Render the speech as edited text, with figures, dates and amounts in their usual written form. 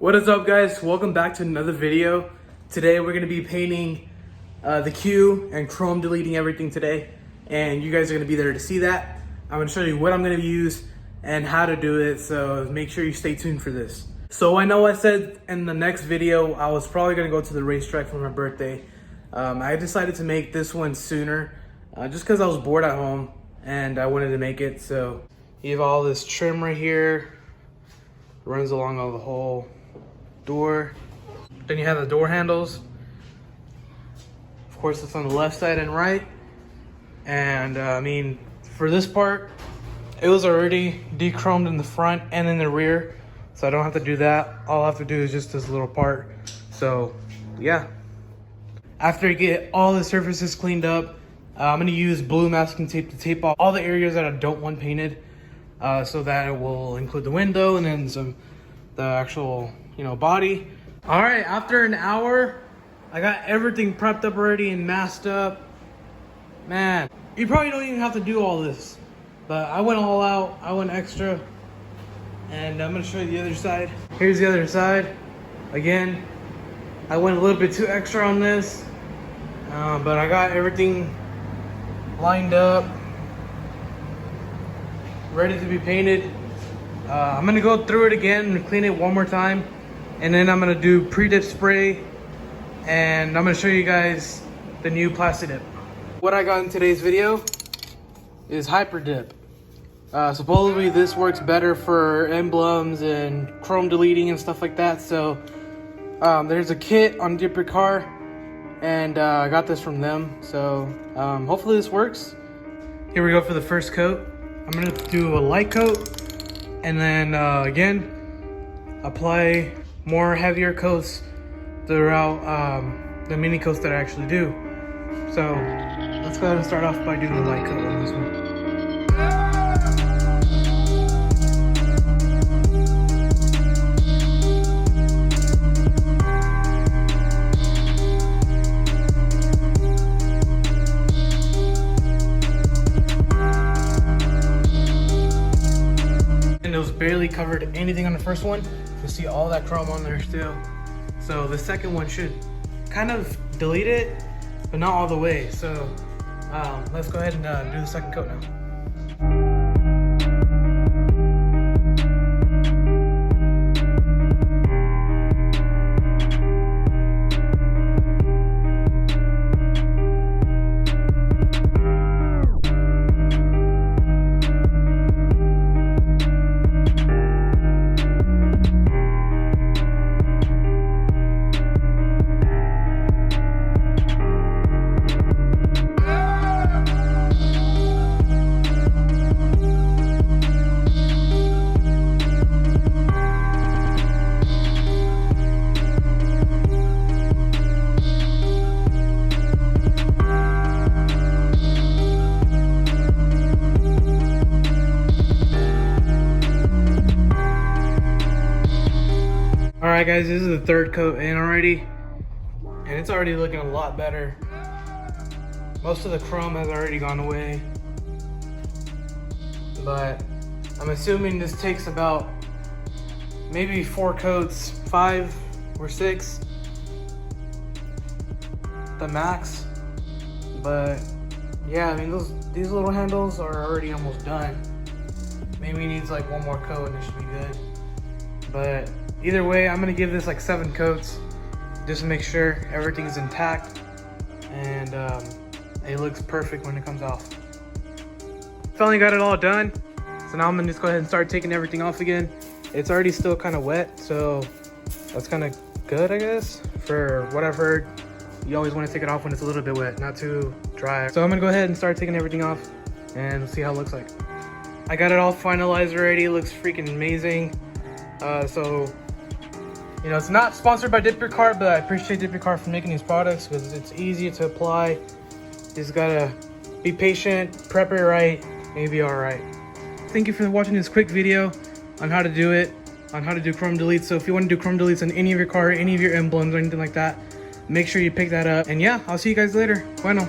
What is up, guys? Welcome back to another video. Today we're going to be painting the Q and chrome deleting everything today, and you guys are going to be there to see that. I'm going to show you what I'm going to use and how to do it, so make sure you stay tuned for this. So I know I said in the next video I was probably going to go to the racetrack for my birthday. I decided to make this one sooner just because I was bored at home and I wanted to make it. So you have all this trim right here, runs along all the whole door. Then you have the door handles. Of course, it's on the left side and right. And I mean, for this part, it was already de-chromed in the front and in the rear, so I don't have to do that. All I have to do is just this little part. So yeah, after I get all the surfaces cleaned up, I'm gonna use blue masking tape to tape off all the areas that I don't want painted, so that it will include the window and then the actual body. All right, after an hour, I got everything prepped up already and masked up. Man, you probably don't even have to do all this, but I went all out. I went extra, and I'm gonna show you the other side. Here's the other side. Again, I went a little bit too extra on this, but I got everything lined up, ready to be painted. I'm gonna go through it again and clean it one more time, and then I'm gonna do pre-dip spray, and I'm gonna show you guys the new plastic dip. What I got in today's video is hyper dip. Supposedly this works better for emblems and chrome deleting and stuff like that. So there's a kit on Dip Your Car, and I got this from them. So hopefully this works. Here we go for the first coat. I'm gonna do a light coat, and then again apply more heavier coats throughout the mini coats that I actually do. So let's go ahead and start off by doing a light coat on this one. And it was barely covered anything on the first one. You see all that chrome on there still. So the second one should kind of delete it, but not all the way. So let's go ahead and do the second coat now. Alright guys, this is the third coat in already, and it's already looking a lot better. Most of the chrome has already gone away, but I'm assuming this takes about maybe 4 coats, 5 or 6, the max. But yeah, I mean these little handles are already almost done. Maybe it needs like one more coat and it should be good. But either way, I'm gonna give this like 7 coats just to make sure everything's intact and it looks perfect when it comes off. Finally got it all done, so now I'm gonna just go ahead and start taking everything off again. It's already still kind of wet, so that's kind of good, I guess. For what I've heard, you always want to take it off when it's a little bit wet, not too dry. So I'm gonna go ahead and start taking everything off and see how it looks like. I got it all finalized already. It looks freaking amazing. So it's not sponsored by Dip Your Car, but I appreciate Dip Your Car for making these products because it's easy to apply. You just gotta be patient, prep it right, and you'll be all right. Thank you for watching this quick video on how to do it, on how to do chrome deletes. So if you want to do chrome deletes on any of your car, any of your emblems or anything like that, make sure you pick that up. And yeah, I'll see you guys later. Bueno.